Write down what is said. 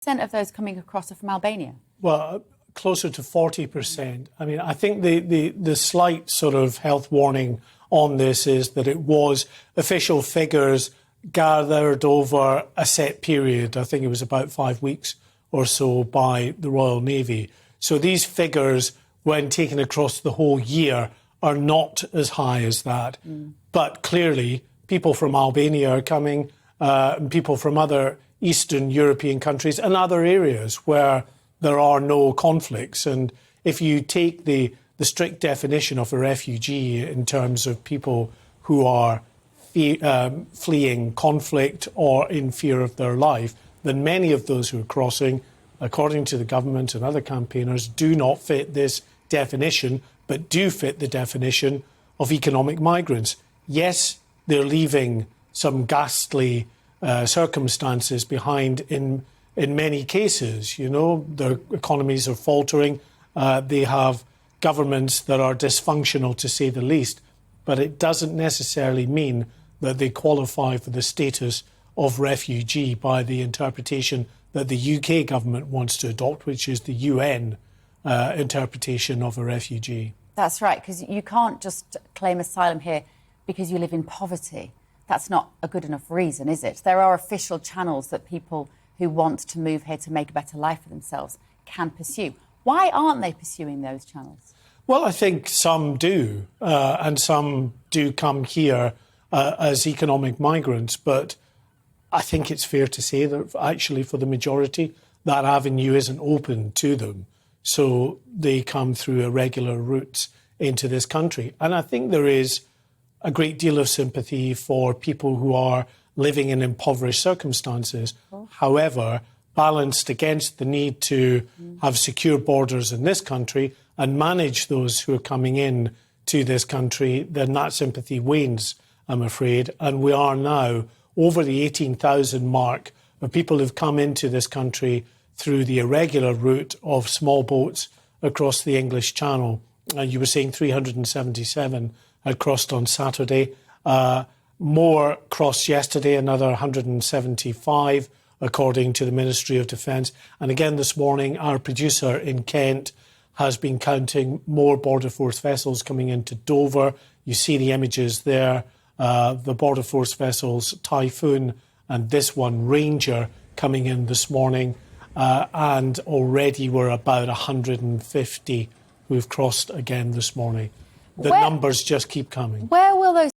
% of those coming across are from Albania? Well, closer to 40%. I mean, I think the slight sort of health warning on this is that it was official figures gathered over a set period. I think it was about 5 weeks or so by the Royal Navy. So these figures, when taken across the whole year, are not as high as that. But clearly, people from Albania are coming, people from other Eastern European countries and other areas where there are no conflicts. And if you take the strict definition of a refugee in terms of people who are fleeing conflict or in fear of their life, then many of those who are crossing, according to the government and other campaigners, do not fit this definition, but do fit the definition of economic migrants. Yes, they're leaving some ghastly circumstances behind in many cases. You know, their economies are faltering. They have governments that are dysfunctional, to say the least. But it doesn't necessarily mean that they qualify for the status of refugee by the interpretation that the UK government wants to adopt, which is the UN interpretation of a refugee. That's right, because you can't just claim asylum here because you live in poverty. That's not a good enough reason, is it? There are official channels that people who want to move here to make a better life for themselves can pursue. Why aren't they pursuing those channels? Well, I think some do, and some do come here as economic migrants. But I think it's fair to say that actually for the majority, that avenue isn't open to them. So they come through irregular routes into this country. And I think there is a great deal of sympathy for people who are living in impoverished circumstances. However, balanced against the need to have secure borders in this country and manage those who are coming in to this country, then that sympathy wanes, I'm afraid. And we are now over the 18,000 mark of people who've come into this country through the irregular route of small boats across the English Channel. You were saying 377 had crossed on Saturday. More crossed yesterday, another 175, according to the Ministry of Defence. And again this morning, our producer in Kent has been counting more Border Force vessels coming into Dover. You see the images there. The Border Force vessels Typhoon and this one Ranger coming in this morning. And already we're about 150 who've crossed again this morning. The numbers just keep coming. Where will those